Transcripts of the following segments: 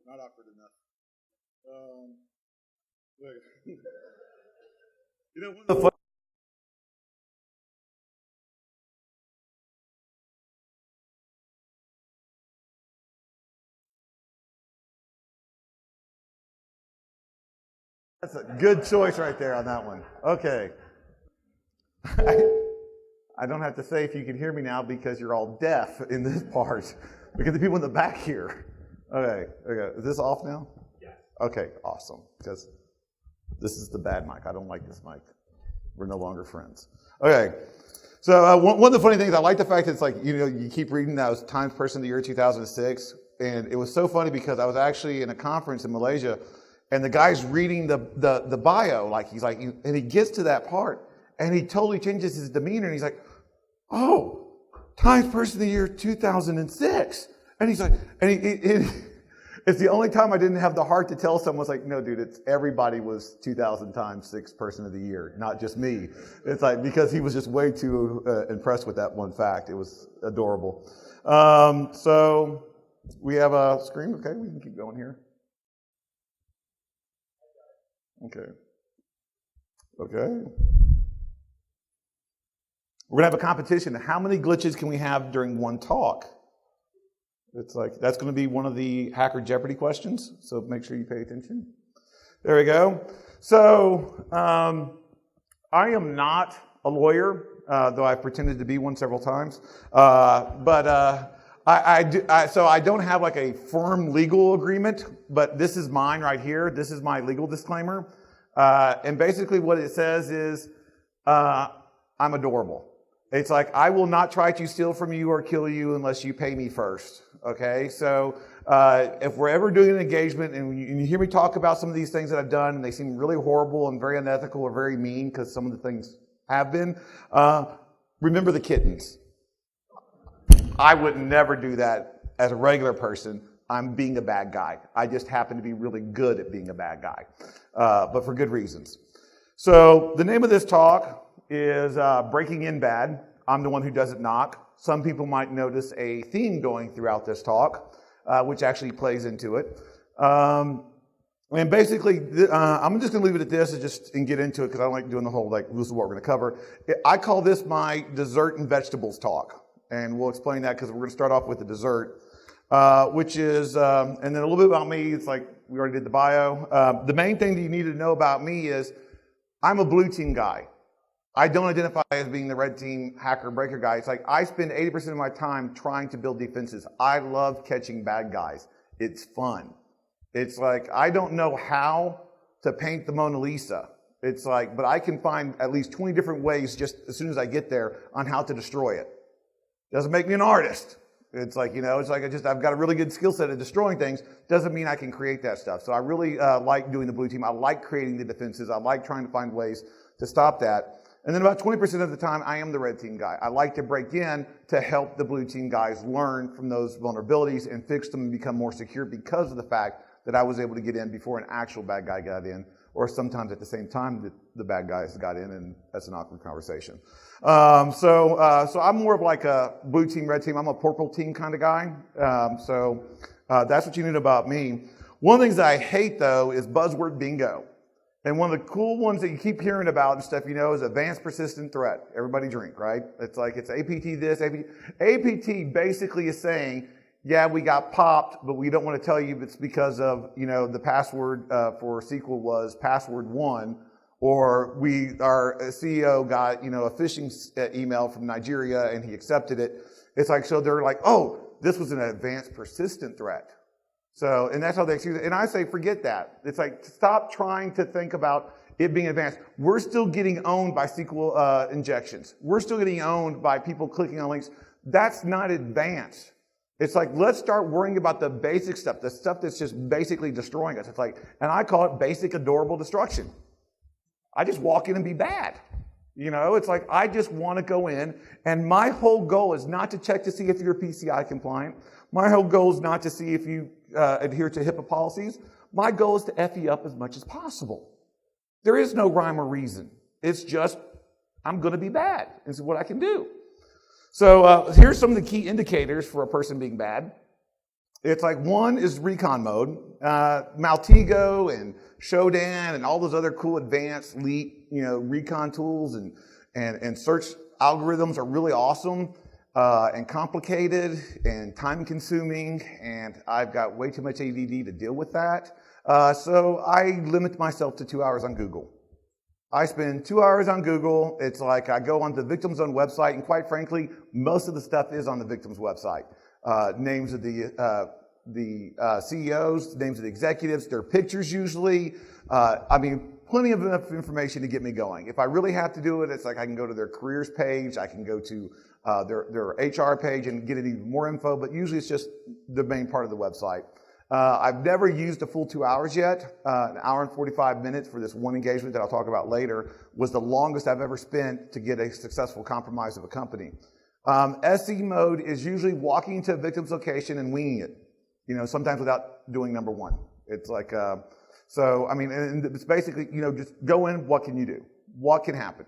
Not awkward enough. You know, one of the fun That's a good choice right there on that one. Okay. I don't have to say if you can hear me now because you're all deaf in this part. Look at the people in the back here. Okay. Is this off now? Yeah. Okay, awesome. Because this is the bad mic. I don't like this mic. We're no longer friends. Okay. So one of the funny things, I like the fact that it's like, you keep reading that was Times Person of the Year 2006. And it was so funny because I was actually in a conference in Malaysia, and the guy's reading the bio, and he gets to that part, and he totally changes his demeanor, and he's like, "Oh, Times Person of the Year 2006," and he's like, it's the only time I didn't have the heart to tell someone, it's like, no, dude, everybody was 2000x6 Person of the Year, not just me. It's like because he was just way too impressed with that one fact. It was adorable. So we have a screen. Okay, we can keep going here. Okay. We're going to have a competition. How many glitches can we have during one talk? It's like, that's going to be one of the Hacker Jeopardy questions, so make sure you pay attention. There we go. So, I am not a lawyer, though I've pretended to be one several times. So I don't have like a firm legal agreement, but this is mine right here. This is my legal disclaimer. And basically what it says is, I'm adorable. It's like, I will not try to steal from you or kill you unless you pay me first. Okay? So, if we're ever doing an engagement and you hear me talk about some of these things that I've done and they seem really horrible and very unethical or very mean, because some of the things have been, remember the kittens. I would never do that as a regular person. I'm being a bad guy. I just happen to be really good at being a bad guy, but for good reasons. So the name of this talk is Breaking In Bad. I'm the one who doesn't knock. Some people might notice a theme going throughout this talk, which actually plays into it. And basically, I'm just going to leave it at this and get into it because I don't like doing the whole, this is what we're going to cover. I call this my dessert and vegetables talk. And we'll explain that because we're going to start off with the dessert, which is, and then a little bit about me. It's like we already did the bio. The main thing that you need to know about me is I'm a blue team guy. I don't identify as being the red team hacker breaker guy. It's like I spend 80% of my time trying to build defenses. I love catching bad guys. It's fun. It's like I don't know how to paint the Mona Lisa. It's like, but I can find at least 20 different ways just as soon as I get there on how to destroy it. Doesn't make me an artist. It's like, I've got a really good skill set at destroying things. Doesn't mean I can create that stuff. So I really like doing the blue team. I like creating the defenses. I like trying to find ways to stop that. And then about 20% of the time, I am the red team guy. I like to break in to help the blue team guys learn from those vulnerabilities and fix them and become more secure because of the fact that I was able to get in before an actual bad guy got in, or sometimes at the same time that the bad guys got in, and that's an awkward conversation. So I'm more of like a blue team, red team. I'm a purple team kind of guy. That's what you need about me. One of the things that I hate, though, is buzzword bingo. And one of the cool ones that you keep hearing about and stuff, is advanced persistent threat. Everybody drink, right? It's like it's APT this, APT. APT basically is saying, yeah, we got popped, but we don't want to tell you it's because of, the password for SQL was password 1, or our CEO got, a phishing email from Nigeria and he accepted it. It's like, so they're like, oh, this was an advanced persistent threat. So, and that's how they excuse it. And I say, forget that. It's like, stop trying to think about it being advanced. We're still getting owned by SQL injections. We're still getting owned by people clicking on links. That's not advanced. It's like, let's start worrying about the basic stuff, the stuff that's just basically destroying us. It's like, and I call it basic adorable destruction. I just walk in and be bad. It's like, I just want to go in, and my whole goal is not to check to see if you're PCI compliant. My whole goal is not to see if you adhere to HIPAA policies. My goal is to F you up as much as possible. There is no rhyme or reason. It's just I'm going to be bad. This is what I can do. So here's some of the key indicators for a person being bad. It's like one is recon mode. Maltego and Shodan and all those other cool advanced recon tools and search algorithms are really awesome and complicated and time consuming, and I've got way too much ADD to deal with that. So I limit myself to 2 hours on Google. I spend 2 hours on Google. It's like I go on the Victim Zone website, and quite frankly, most of the stuff is on the victim's website. Names of the CEOs, names of the executives, their pictures usually. Plenty of enough information to get me going. If I really have to do it, it's like I can go to their careers page, I can go to their HR page and get even more info, but usually it's just the main part of the website. I've never used a full 2 hours yet. An hour and 45 minutes for this one engagement that I'll talk about later was the longest I've ever spent to get a successful compromise of a company. SE mode is usually walking to a victim's location and winging it, sometimes without doing number one. It's like, and it's basically, just go in, what can you do? What can happen?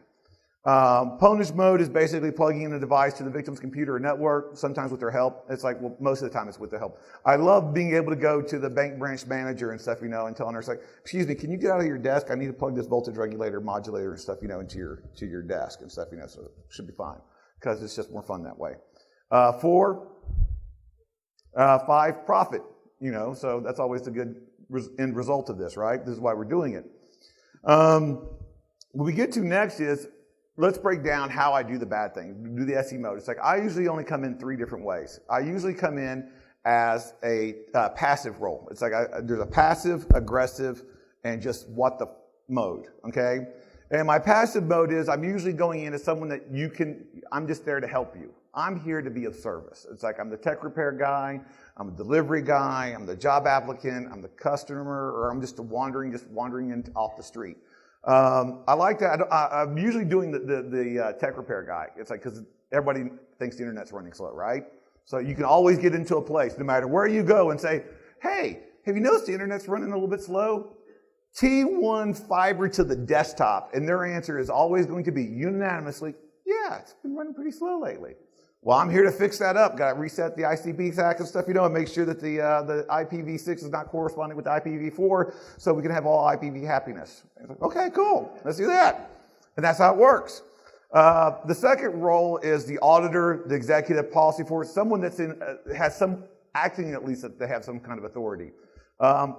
Punish mode is basically plugging in a device to the victim's computer or network, sometimes with their help. It's like, well, most of the time it's with their help. I love being able to go to the bank branch manager and stuff, and telling her, it's like, excuse me, can you get out of your desk? I need to plug this voltage regulator, modulator and stuff, into your desk and stuff, so it should be fine, because it's just more fun that way. 5, profit, so that's always the good end result of this, right? This is why we're doing it. What we get to next is, let's break down how I do the bad thing, do the SE mode. It's like I usually only come in 3 different ways. I usually come in as a passive role. It's like there's a passive, aggressive, and just what the mode, okay? And my passive mode is I'm usually going in as someone that I'm just there to help you. I'm here to be of service. It's like I'm the tech repair guy, I'm a delivery guy, I'm the job applicant, I'm the customer, or I'm just wandering in off the street. I like that. I'm usually doing the tech repair guy. It's like, because everybody thinks the internet's running slow, right? So you can always get into a place, no matter where you go, and say, hey, have you noticed the internet's running a little bit slow? T1 fiber to the desktop. And their answer is always going to be unanimously, yeah, it's been running pretty slow lately. Well, I'm here to fix that up. Got to reset the ICP stack and stuff, and make sure that the IPv6 is not corresponding with IPv4, so we can have all IPv happiness. Like, okay, cool. Let's do that. And that's how it works. The second role is the auditor, the executive policy force, someone that's acting at least that they have some kind of authority.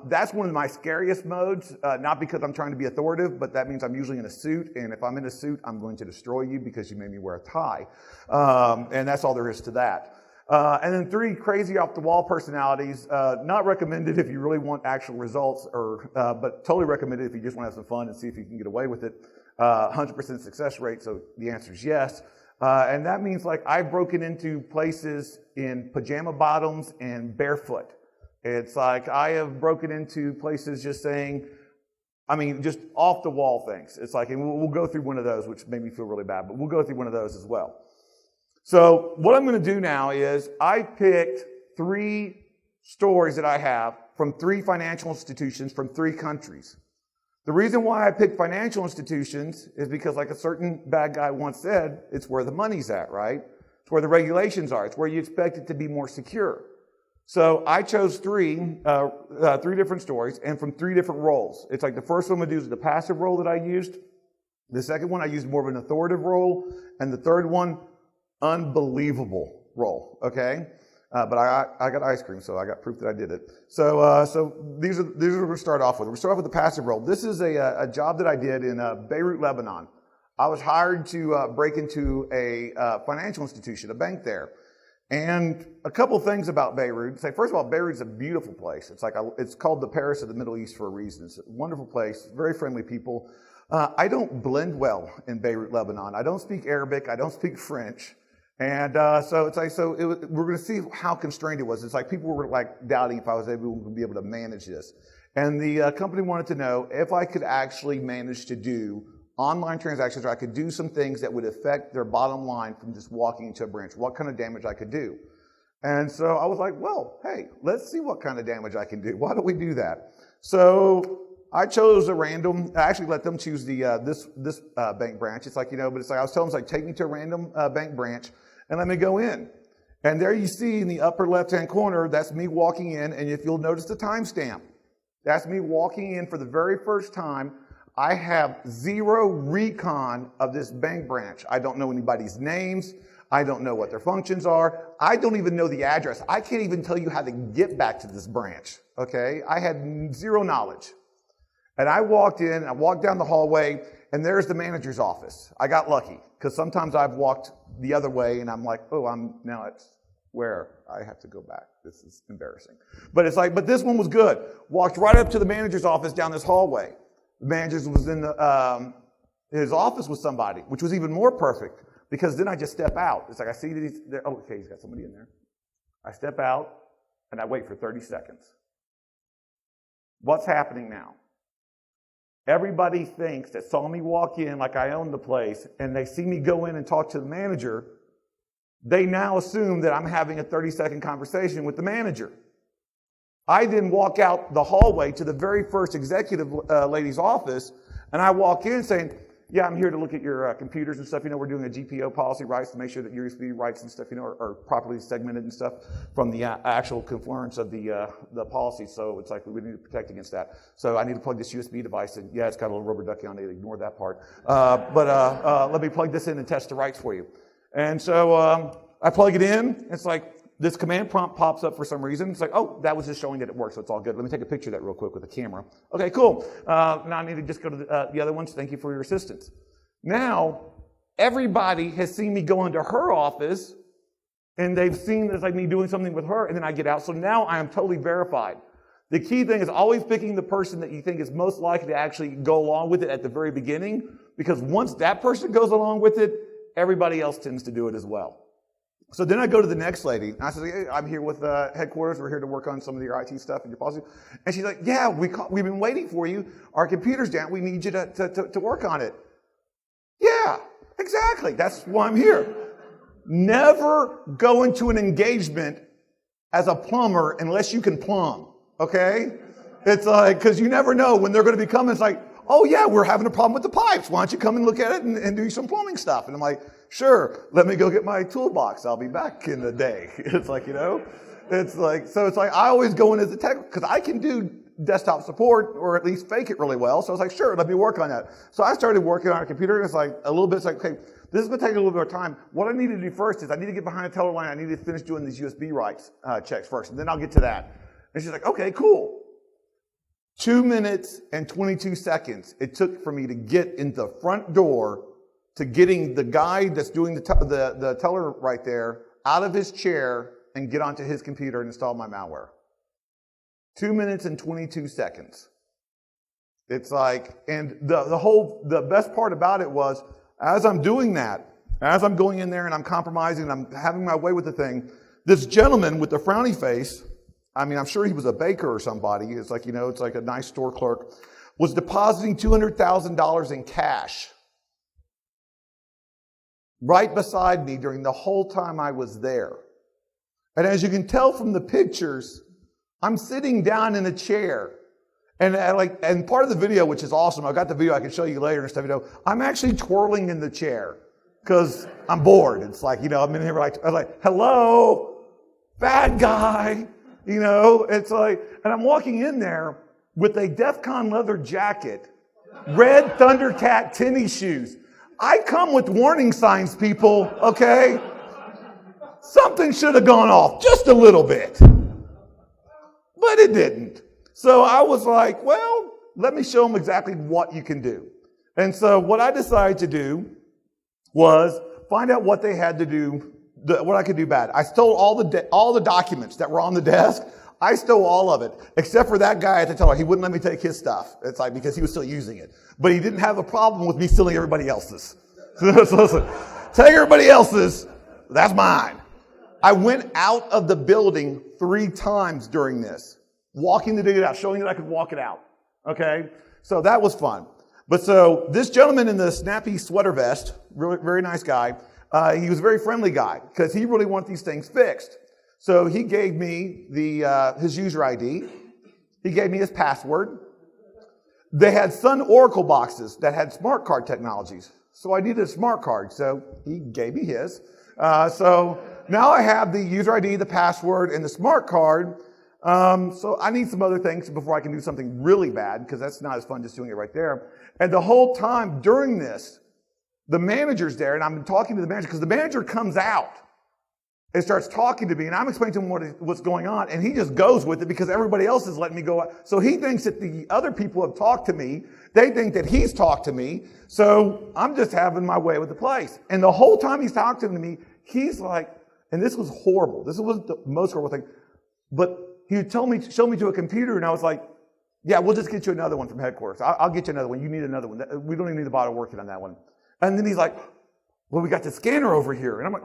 That's one of my scariest modes, not because I'm trying to be authoritative, but that means I'm usually in a suit, and if I'm in a suit, I'm going to destroy you because you made me wear a tie. And that's all there is to that. And then 3, crazy off-the-wall personalities, not recommended if you really want actual results, but totally recommended if you just want to have some fun and see if you can get away with it. 100% success rate, so the answer is yes. And that means like I've broken into places in pajama bottoms and barefoot. It's like I have broken into places just just off the wall things. It's like, and we'll go through one of those, which made me feel really bad, but we'll go through one of those as well. So what I'm going to do now is I picked 3 stories that I have from 3 financial institutions from 3 countries. The reason why I picked financial institutions is because, like a certain bad guy once said, it's where the money's at, right? It's where the regulations are. It's where you expect it to be more secure. So I chose 3 different stories and from 3 different roles. It's like the first one I'm going to do is the passive role that I used. The second one I used more of an authoritative role. And the third one, unbelievable role, okay? But I got ice cream, so I got proof that I did it. So these are what we're going to start off with. We're going to start off with the passive role. This is a job that I did in Beirut, Lebanon. I was hired to break into a financial institution, a bank there. And a couple things about Beirut. First of all, Beirut's a beautiful place. It's called the Paris of the Middle East for a reason. It's a wonderful place, very friendly people. I don't blend well in Beirut, Lebanon. I don't speak Arabic. I don't speak French. And we're going to see how constrained it was. It's like people were like doubting if I was able to be able to manage this. And the company wanted to know if I could actually manage to do online transactions, or I could do some things that would affect their bottom line from just walking into a branch, what kind of damage I could do. And so I was like, well, hey, let's see what kind of damage I can do. Why don't we do that? So I chose a random. I actually let them choose the this bank branch. It's like, but it's like I was telling them, it's like, take me to a random bank branch and let me go in. And there you see in the upper left-hand corner, that's me walking in. And if you'll notice the timestamp, that's me walking in for the very first time. I have zero recon of this bank branch. I don't know anybody's names. I don't know what their functions are. I don't even know the address. I can't even tell you how to get back to this branch, okay? I had zero knowledge. And I walked in, I walked down the hallway, and there's the manager's office. I got lucky, because sometimes I've walked the other way, and I'm like, oh, now it's where I have to go back. This is embarrassing. But it's like, but this one was good. Walked right up to the manager's office down this hallway. The manager's was in his office with somebody, which was even more perfect, because then I just step out. It's like I see these, oh, okay, he's got somebody in there. I step out, and I wait for 30 seconds. What's happening now? Everybody thinks that saw me walk in like I own the place, and they see me go in and talk to the manager. They now assume that I'm having a 30-second conversation with the manager. I then walk out the hallway to the very first executive lady's office, and I walk in saying, yeah, I'm here to look at your computers and stuff. We're doing a GPO policy rights to make sure that your USB rights and stuff, are properly segmented and stuff from the actual confluence of the policy. So it's like we need to protect against that. So I need to plug this USB device in. Yeah, it's got a little rubber ducky on it. Ignore that part. But let me plug this in and test the rights for you. And so I plug it in. It's like this command prompt pops up for some reason. It's like, oh, that was just showing that it works, so it's all good. Let me take a picture of that real quick with the camera. Okay, cool. Now I need to just go to the other ones. Thank you for your assistance. Now, everybody has seen me go into her office, and they've seen this like me doing something with her, and then I get out. So now I am totally verified. The key thing is always picking the person that you think is most likely to actually go along with it at the very beginning, because once that person goes along with it, everybody else tends to do it as well. So then I go to the next lady, and I say, hey, I'm here with headquarters. We're here to work on some of your IT stuff and your policy. And she's like, yeah, we've been waiting for you. Our computer's down. We need you to work on it. Yeah, exactly. That's why I'm here. Never go into an engagement as a plumber unless you can plumb, okay? It's like, because you never know when they're going to be coming. It's like, oh, yeah, we're having a problem with the pipes. Why don't you come and look at it and do some plumbing stuff? And I'm like, sure, let me go get my toolbox. I'll be back in a day. It's like, it's like, so it's like I always go in as a tech, because I can do desktop support or at least fake it really well. So I was like, sure, let me work on that. So I started working on a computer, and it's like a little bit, it's like, okay, this is going to take a little bit of time. What I need to do first is I need to get behind a teller line. I need to finish doing these USB rights checks first, and then I'll get to that. And she's like, okay, cool. 2 minutes and 22 seconds it took for me to get in the front door to getting the guy that's doing the teller right there out of his chair and get onto his computer and install my malware. 2 minutes and 22 seconds. It's like, and the best part about it was, as I'm doing that, as I'm going in there and I'm compromising and I'm having my way with the thing, this gentleman with the frowny face, I mean, I'm sure he was a baker or somebody. It's like, it's like a nice store clerk, was depositing $200,000 in cash right beside me during the whole time I was there. And as you can tell from the pictures, I'm sitting down in a chair. And part of the video, which is awesome, I got the video I can show you later and stuff, I'm actually twirling in the chair because I'm bored. It's like, I'm in here I'm like, hello, bad guy. It's like, and I'm walking in there with a DEF CON leather jacket, red Thundercat tennis shoes. I come with warning signs, people, okay? Something should have gone off just a little bit, but it didn't. So I was like, well, let me show them exactly what you can do. And so what I decided to do was find out what they had to do, what I could do bad. I stole all the documents that were on the desk. I stole all of it, except for that guy at the teller. He wouldn't let me take his stuff. It's like, because he was still using it. But he didn't have a problem with me stealing everybody else's. So listen, take everybody else's, that's mine. I went out of the building 3 times during this, walking to dig it out, showing that I could walk it out. Okay? So that was fun. But so this gentleman in the snappy sweater vest, really, very nice guy, he was a very friendly guy because he really wanted these things fixed. So he gave me his user ID. He gave me his password. They had Sun Oracle boxes that had smart card technologies. So I needed a smart card. So he gave me his. So now I have the user ID, the password, and the smart card. So I need some other things before I can do something really bad, because that's not as fun just doing it right there. And the whole time during this, the manager's there, and I'm talking to the manager, because the manager comes out and starts talking to me, and I'm explaining to him what's going on, and he just goes with it because everybody else is letting me go out. So he thinks that the other people have talked to me. They think that he's talked to me. So I'm just having my way with the place. And the whole time he's talking to me, he's like, and this was horrible. This was the most horrible thing. But he would show me to a computer, and I was like, yeah, we'll just get you another one from headquarters. I'll get you another one. You need another one. We don't even need to bother working on that one. And then he's like, well, we got the scanner over here. And I'm like,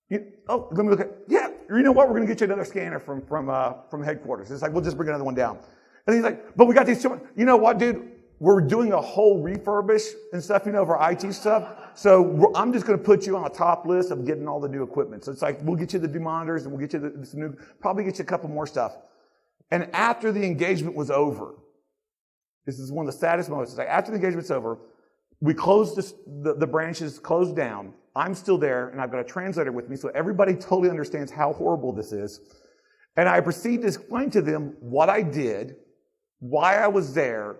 let me look at, yeah, you know what? We're going to get you another scanner from headquarters. It's like, we'll just bring another one down. And he's like, but we got these two. You know what, dude? We're doing a whole refurbish and stuff, of our IT stuff. So I'm just going to put you on the top list of getting all the new equipment. So it's like, we'll get you the new monitors, and we'll get you this new, probably get you a couple more stuff. And after the engagement was over, this is one of the saddest moments. It's like, after the engagement's over, we closed the branches closed down. I'm still there, and I've got a translator with me, so everybody totally understands how horrible this is. And I proceed to explain to them what I did, why I was there,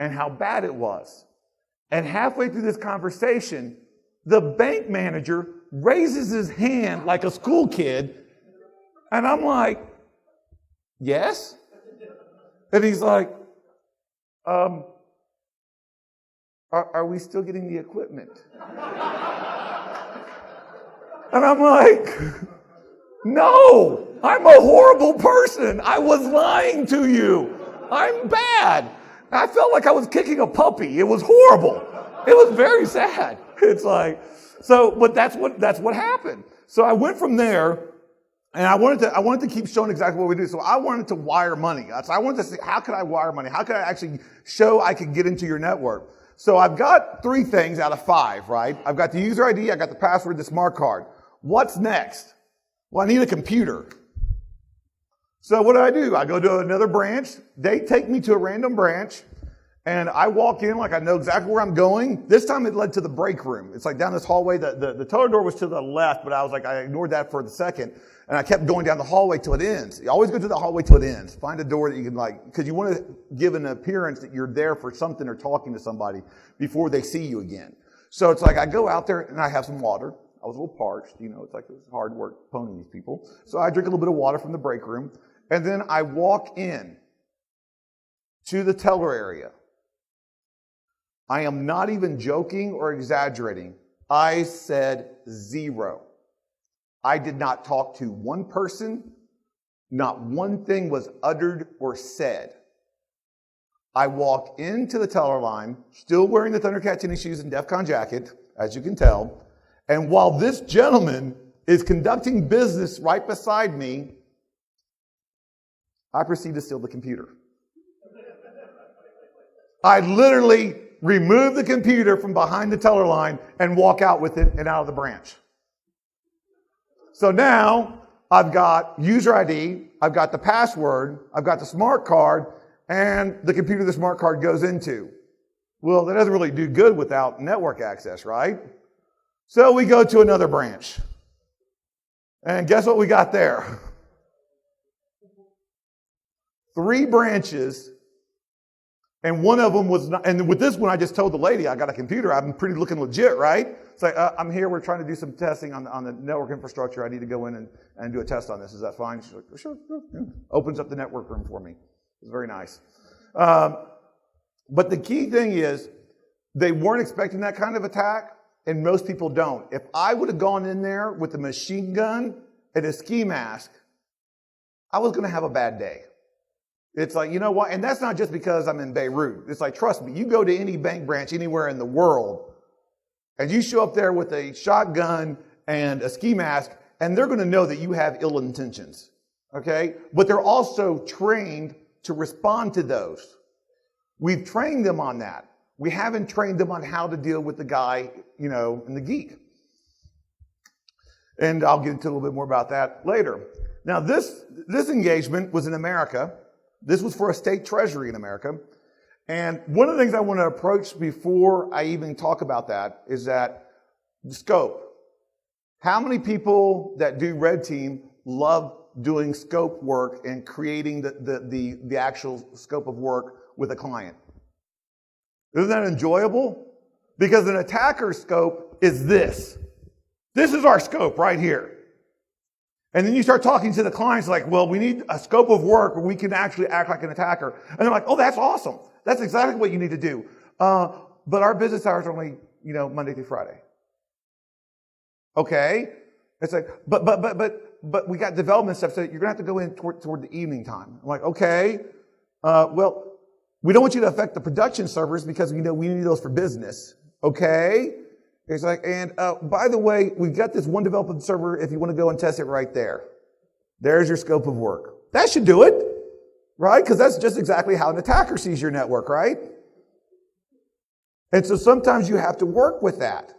and how bad it was. And halfway through this conversation, the bank manager raises his hand like a school kid, and I'm like, yes? And he's like, are we still getting the equipment? And I'm like, no, I'm a horrible person. I was lying to you. I'm bad. I felt like I was kicking a puppy. It was horrible. It was very sad. It's like, so, but that's what happened. So I went from there, and I wanted to keep showing exactly what we do. So I wanted to wire money. So I wanted to see, how could I wire money? How could I actually show I could get into your network? So I've got 3 things out of 5, right? I've got the user ID, I got the password, the smart card. What's next? Well, I need a computer. So what do? I go to another branch. They take me to a random branch, and I walk in like I know exactly where I'm going. This time it led to the break room. It's like down this hallway. The teller door was to the left, but I ignored that for the second, and I kept going down the hallway till it ends. You always go to the hallway till it ends. Find a door that you can because you want to give an appearance that you're there for something or talking to somebody before they see you again. So it's like I go out there and I have some water. I was a little parched, it's like it was hard work ponying these people. So I drink a little bit of water from the break room, and then I walk in to the teller area. I am not even joking or exaggerating. I said 0. I did not talk to one person. Not one thing was uttered or said. I walk into the teller line, still wearing the Thundercat tennis shoes and DEF CON jacket, as you can tell. And while this gentleman is conducting business right beside me, I proceed to steal the computer. I literally remove the computer from behind the teller line and walk out with it and out of the branch. So now I've got user ID, I've got the password, I've got the smart card, and the computer the smart card goes into. Well, that doesn't really do good without network access, right? So we go to another branch. And guess what we got there? 3 branches, and one of them was not, and with this one I just told the lady I got a computer. I'm pretty looking legit, right? It's like, I'm here, we're trying to do some testing on the network infrastructure. I need to go in and do a test on this. Is that fine? She's like, sure. Yeah. Opens up the network room for me. It's very nice. But the key thing is, they weren't expecting that kind of attack, and most people don't. If I would have gone in there with a machine gun and a ski mask, I was going to have a bad day. It's like, you know what? And that's not just because I'm in Beirut. It's like, trust me, you go to any bank branch anywhere in the world, and you show up there with a shotgun and a ski mask, and they're going to know that you have ill intentions. Okay? But they're also trained to respond to those. We've trained them on that. We haven't trained them on how to deal with the guy, and the geek. And I'll get into a little bit more about that later. Now, this engagement was in America. This was for a state treasury in America. And one of the things I want to approach before I even talk about that is that the scope. How many people that do red team love doing scope work and creating the actual scope of work with a client? Isn't that enjoyable? Because an attacker's scope is this. This is our scope right here. And then you start talking to the clients like, well, we need a scope of work where we can actually act like an attacker. And they're like, oh, that's awesome. That's exactly what you need to do. But our business hours are only, Monday through Friday. Okay. It's like, but we got development stuff, so you're going to have to go in toward the evening time. I'm like, okay. Well, we don't want you to affect the production servers because we need those for business. Okay. It's like, and by the way, we've got this one development server if you want to go and test it right there. There's your scope of work. That should do it, right? Because that's just exactly how an attacker sees your network, right? And so sometimes you have to work with that.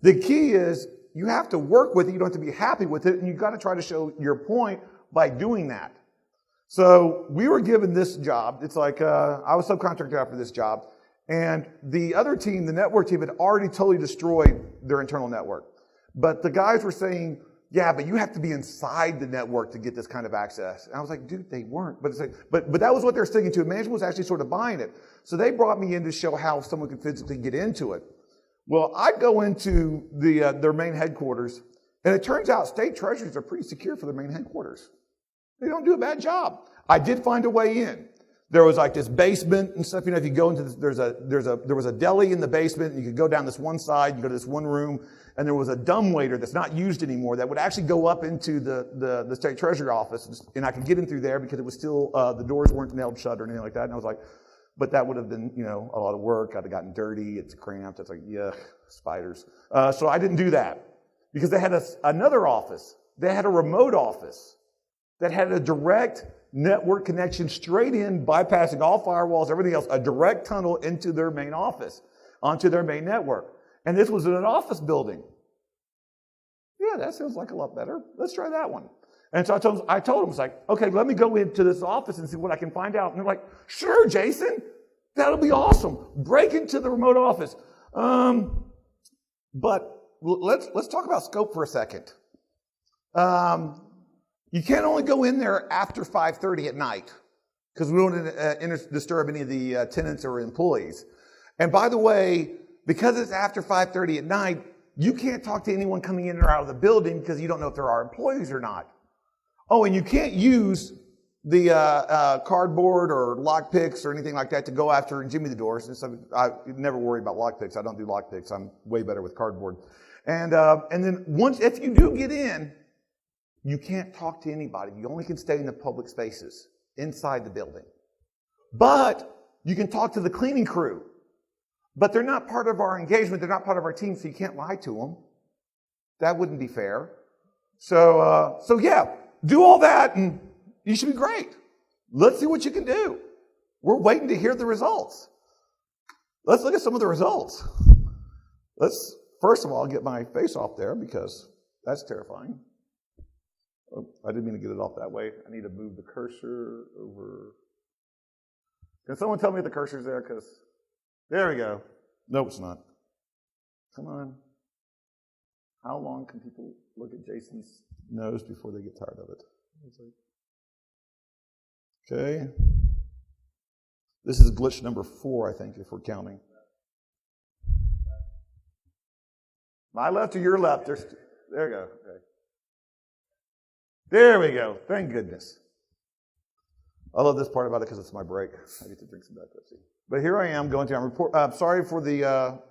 The key is you have to work with it. You don't have to be happy with it, and you've got to try to show your point by doing that. So we were given this job. It's like I was subcontracted out for this job. And the other team, the network team, had already totally destroyed their internal network. But the guys were saying, yeah, but you have to be inside the network to get this kind of access. And I was like, dude, they weren't. But it's like, but that was what they're sticking to. Management was actually sort of buying it. So they brought me in to show how someone could physically get into it. Well, I go into their main headquarters, and it turns out state treasurers are pretty secure for their main headquarters. They don't do a bad job. I did find a way in. There was like this basement and stuff. If you go into this, there was a deli in the basement, and you could go down this one side, you go to this one room, and there was a dumbwaiter that's not used anymore that would actually go up into the state treasury office, and I could get in through there because it was still, the doors weren't nailed shut or anything like that. And I was like, but that would have been, a lot of work. I'd have gotten dirty. It's cramped. It's like, yuck, spiders. So I didn't do that because they had another office. They had a remote office that had a direct network connection straight in, bypassing all firewalls, everything else, a direct tunnel into their main office, onto their main network. And this was in an office building. Yeah, that sounds like a lot better. Let's try that one. And so I told them, it's like, okay, let me go into this office and see what I can find out. And they're like, sure, Jayson, that'll be awesome. Break into the remote office. But let's talk about scope for a second. You can't only go in there after 5:30 at night because we don't want to disturb any of the tenants or employees. And by the way, because it's after 5:30 at night, you can't talk to anyone coming in or out of the building because you don't know if there are employees or not. Oh, and you can't use the cardboard or lockpicks or anything like that to go after and jimmy the doors. And so I never worry about lockpicks. I don't do lockpicks. I'm way better with cardboard. And then if you do get in, you can't talk to anybody. You only can stay in the public spaces inside the building. But you can talk to the cleaning crew. But they're not part of our engagement. They're not part of our team, so you can't lie to them. That wouldn't be fair. So yeah, do all that and you should be great. Let's see what you can do. We're waiting to hear the results. Let's look at some of the results. Let's, first of all, get my face off there because that's terrifying. Oh, I didn't mean to get it off that way. I need to move the cursor over. Can someone tell me if the cursor's there? Because there we go. No, it's not. Come on. How long can people look at Jayson's nose before they get tired of it? Okay. This is glitch number 4, I think, if we're counting. My left or your left? There we go. Okay. There we go. Thank goodness. I love this part about it because it's my break. I get to drink some Pepsi. But here I am going to report. Sorry for the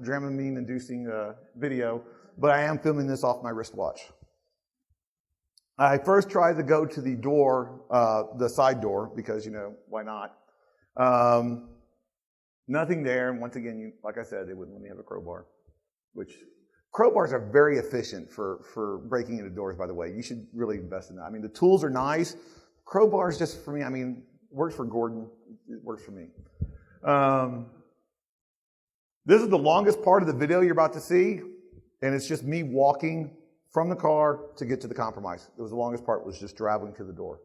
Dramamine-inducing video, but I am filming this off my wristwatch. I first tried to go to the door, the side door, because, why not? Nothing there. And once again, like I said, they wouldn't let me have a crowbar, which crowbars are very efficient for breaking into doors, by the way. You should really invest in that. I mean, the tools are nice. Crowbars, just for me, works for Gordon. It works for me. This is the longest part of the video you're about to see, and it's just me walking from the car to get to the compromise. It was the longest part, was just driving to the door.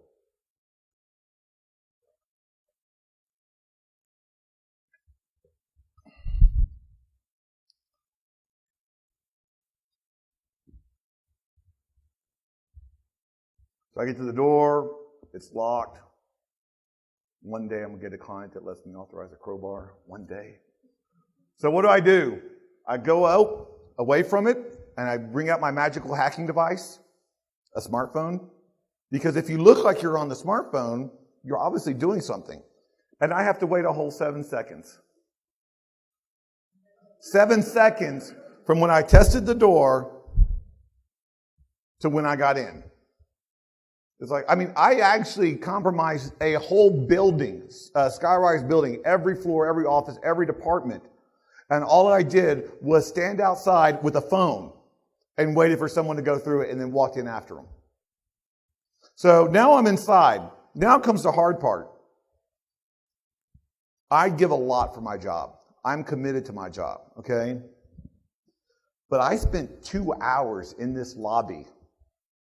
So I get to the door, it's locked. One day I'm going to get a client that lets me authorize a crowbar. One day. So what do? I go out, away from it, and I bring out my magical hacking device, a smartphone. Because if you look like you're on the smartphone, you're obviously doing something. And I have to wait a whole 7 seconds. 7 seconds from when I tested the door to when I got in. It's like, I actually compromised a whole building, skyrise building, every floor, every office, every department. And all I did was stand outside with a phone and waited for someone to go through it and then walked in after them. So now I'm inside. Now comes the hard part. I give a lot for my job. I'm committed to my job, okay? But I spent 2 hours in this lobby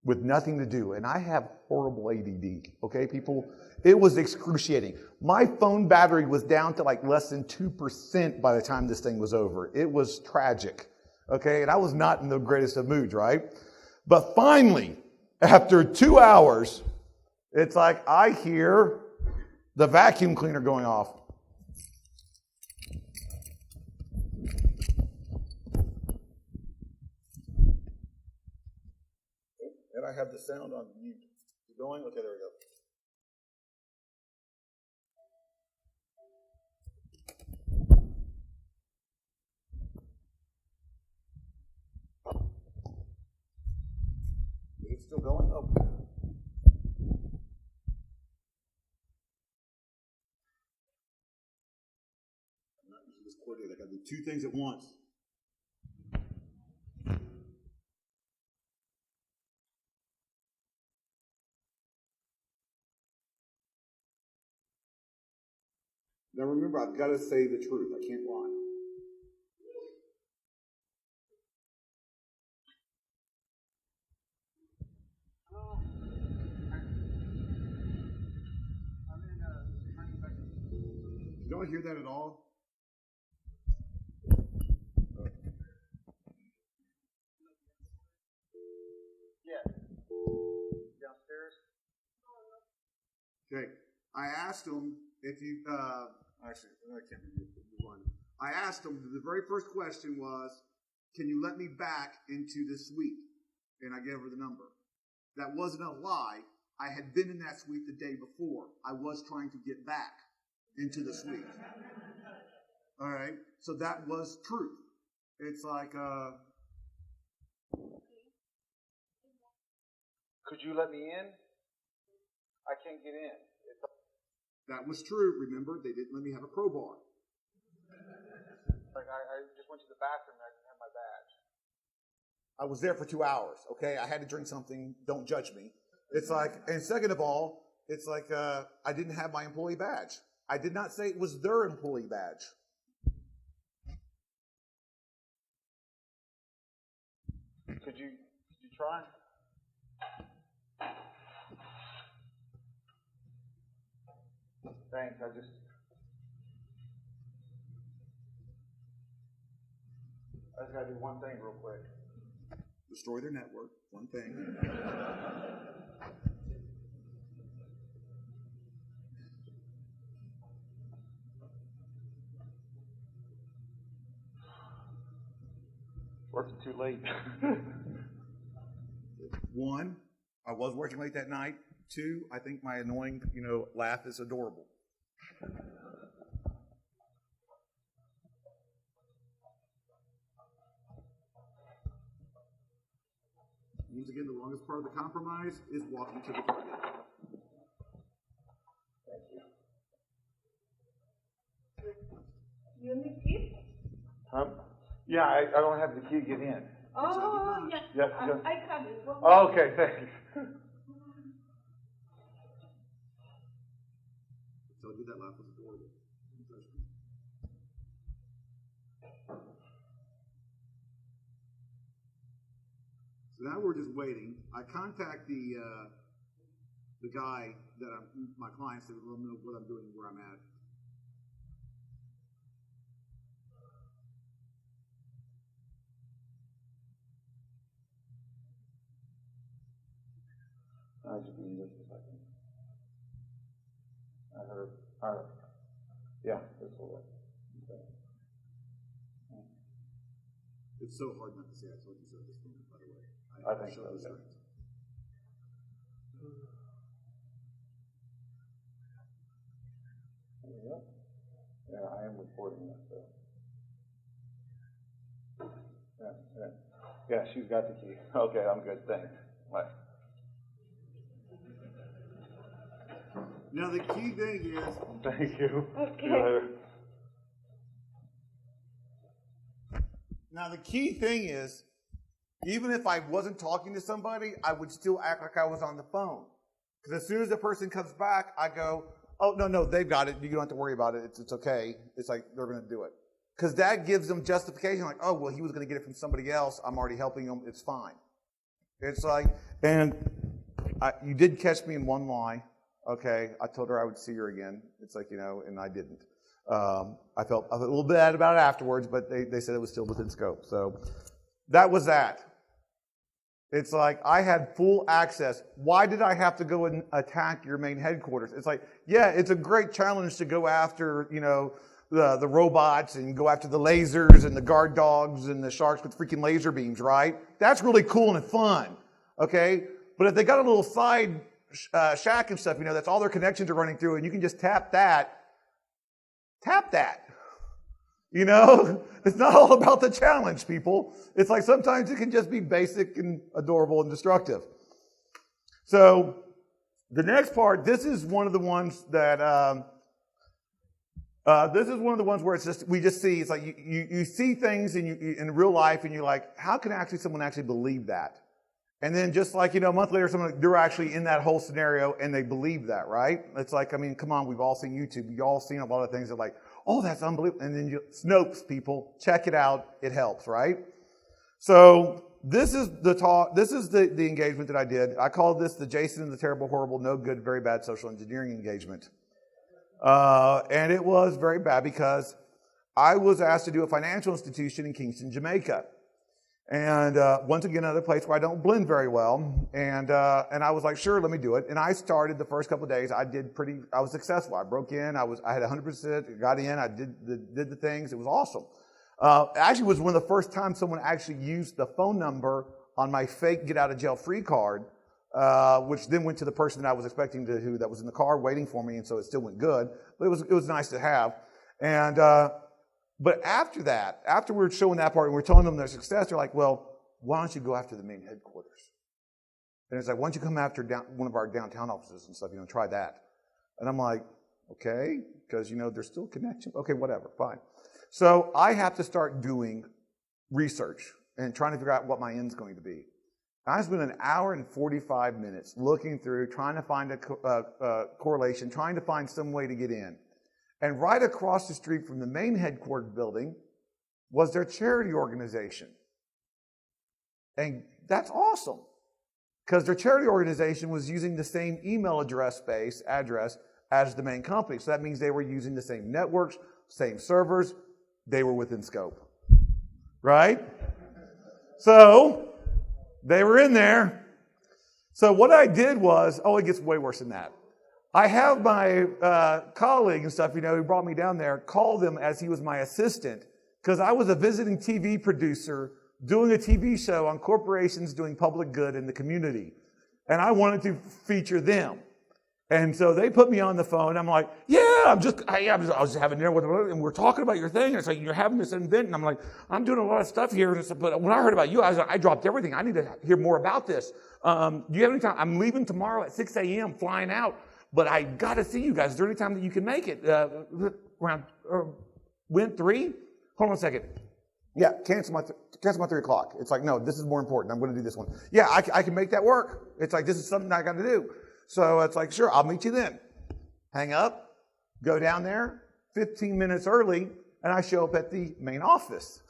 with nothing to do, and I have horrible ADD, okay, people? It was excruciating. My phone battery was down to like less than 2% by the time this thing was over. It was tragic, okay? And I was not in the greatest of moods, right? But finally, after 2 hours, it's like I hear the vacuum cleaner going off. And I have the sound on mute. You going? Okay, there we go. Is it still going? Oh. I'm not using this coordinate. I got to do 2 things at once. Now remember, I've got to say the truth. I can't lie. You don't hear that at all? Yeah. Downstairs? Okay. I asked him if you, actually, I can't move on. I asked him, the very first question was, can you let me back into the suite? And I gave her the number. That wasn't a lie. I had been in that suite the day before. I was trying to get back into the suite. All right? So that was truth. It's like, could you let me in? I can't get in. That was true. Remember, they didn't let me have a crowbar. Like I just went to the bathroom and I didn't have my badge. I was there for 2 hours, okay? I had to drink something. Don't judge me. It's like, and second of all, it's like I didn't have my employee badge. I did not say it was their employee badge. Could you try? Thanks, I just gotta do one thing real quick. Destroy their network, one thing. Working too late. 1, I was working late that night. 2, I think my annoying, laugh is adorable. Once again, the longest part of the compromise is walking to the target. Thank you. You need key? Yeah, I don't have the key to get in. Oh, yes. Yes, I have it. Oh, okay, thanks. So I did that laugh was adorable. So now we're just waiting. I contact the guy that my client said, let me know what I'm doing, where I'm at. I should be in just a second. Yeah, this will work. Okay. It's so hard not to say I told you so at this moment, by the way. I think so, those yeah. things. There we go. Yeah, I am recording this, so. Yeah, she's got the key. Okay, I'm good, thanks. Bye. Now the key thing is, Thank you. Okay. See you later. Now the key thing is, even if I wasn't talking to somebody, I would still act like I was on the phone. Because as soon as the person comes back, I go, oh, no, they've got it. You don't have to worry about it. It's okay. It's like they're going to do it. Because that gives them justification, like, oh, well, he was going to get it from somebody else. I'm already helping him. It's fine. It's like, and you did catch me in one lie. Okay, I told her I would see her again. It's like, and I didn't. I felt a little bad about it afterwards, but they said it was still within scope. So that was that. It's like I had full access. Why did I have to go and attack your main headquarters? It's like, yeah, it's a great challenge to go after, the robots and go after the lasers and the guard dogs and the sharks with freaking laser beams, right? That's really cool and fun, okay? But if they got a little side shack and stuff, that's all their connections are running through, and you can just tap that. It's not all about the challenge, people. It's like sometimes it can just be basic and adorable and destructive. So the next part, this is one of the ones that, where it's just, we just see, it's like you see things in real life and you're like, how can someone actually believe that? And then just like, a month later, they're actually in that whole scenario and they believe that, right? It's like, come on, we've all seen YouTube. We've all seen a lot of things that like, oh, that's unbelievable. And then Snopes, people, check it out. It helps, right? So this is the talk. This is the engagement that I did. I called this the Jayson and the Terrible, Horrible, No Good, Very Bad Social Engineering engagement. And it was very bad because I was asked to do a financial institution in Kingston, Jamaica. And once again, another place where I don't blend very well. And I was like, sure, let me do it. And I started the first couple of days. I was successful. I broke in. I had 100%. Got in. I did the things. It was awesome. Actually, it was one of the first times someone actually used the phone number on my fake get out of jail free card, which then went to the person that I was expecting to, that was in the car waiting for me. And so it still went good. But it was nice to have. And but after that, after we were showing that part and we're telling them their success, they're like, well, why don't you go after the main headquarters? And it's like, why don't you come after one of our downtown offices and stuff, try that. And I'm like, okay, because, there's still connection. Okay, whatever, fine. So I have to start doing research and trying to figure out what my end's going to be. I spent an hour and 45 minutes looking through, trying to find a correlation, trying to find some way to get in. And right across the street from the main headquarters building was their charity organization. And that's awesome, because their charity organization was using the same email address as the main company. So that means they were using the same networks, same servers. They were within scope, right? So they were in there. So what I did was, it gets way worse than that. I have my colleague and stuff, who brought me down there, call them as he was my assistant, because I was a visiting TV producer doing a TV show on corporations doing public good in the community. And I wanted to feature them. And so they put me on the phone. I'm like, I was having dinner with them, and we're talking about your thing. And it's like, you're having this event. And I'm like, I'm doing a lot of stuff here. But when I heard about you, I dropped everything. I need to hear more about this. Do you have any time? I'm leaving tomorrow at 6 a.m., flying out. But I got to see you guys. Is there any time that you can make it? When 3? Hold on a second. Yeah, cancel my 3 o'clock. It's like, no, this is more important. I'm going to do this one. Yeah, I can make that work. It's like, this is something I got to do. So it's like, sure, I'll meet you then. Hang up, go down there, 15 minutes early, and I show up at the main office.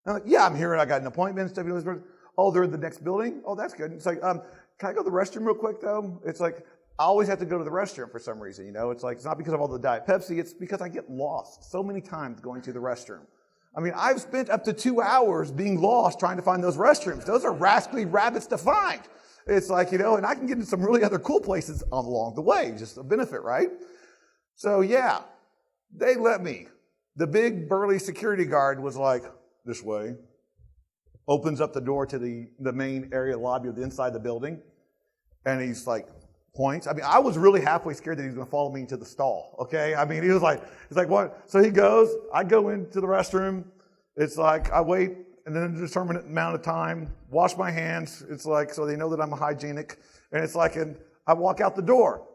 I'm like, I'm here and I got an appointment and stuff. Oh, they're in the next building? Oh, that's good. It's like, can I go to the restroom real quick though? It's like, I always have to go to the restroom for some reason, It's like, it's not because of all the Diet Pepsi, it's because I get lost so many times going to the restroom. I mean, I've spent up to 2 hours being lost trying to find those restrooms. Those are rascally rabbits to find. It's like, and I can get into some really other cool places along the way, just a benefit, right? So yeah, they let me. The big burly security guard was like, this way, opens up the door to the main area lobby of the inside the building, and he's like, points. I mean, I was really halfway scared that he was going to follow me into the stall, okay? I mean, he's like, what? So he goes, I go into the restroom, it's like, I wait, and then a determinate amount of time, wash my hands, it's like, so they know that I'm hygienic, and it's like, and I walk out the door.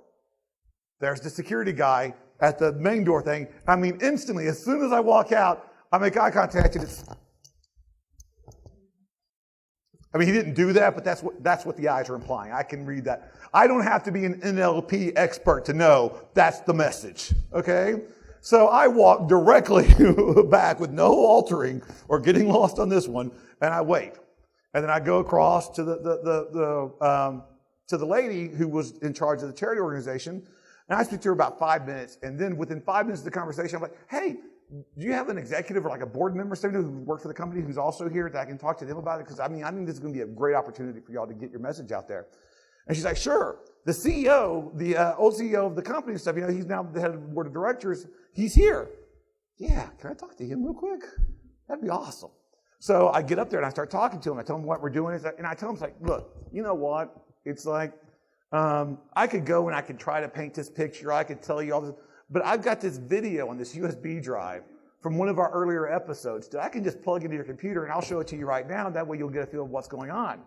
There's the security guy at the main door thing. I mean, instantly, as soon as I walk out, I make eye contact, and he didn't do that, but that's what the eyes are implying. I can read that. I don't have to be an NLP expert to know that's the message, okay? So I walk directly back with no altering or getting lost on this one, and I wait. And then I go across to the lady who was in charge of the charity organization, and I speak to her about 5 minutes, and then within 5 minutes of the conversation, I'm like, hey, do you have an executive or like a board member, somebody who works for the company who's also here that I can talk to them about it? Because I think this is going to be a great opportunity for y'all to get your message out there. And she's like, sure. The CEO, the old CEO of the company and stuff, he's now the head of the board of directors. He's here. Yeah, can I talk to him real quick? That'd be awesome. So I get up there and I start talking to him. I tell him what we're doing. And I tell him, it's like, look, you know what? It's like, I could go and I could try to paint this picture. I could tell you all this. But I've got this video on this USB drive from one of our earlier episodes that I can just plug into your computer and I'll show it to you right now. That way you'll get a feel of what's going on.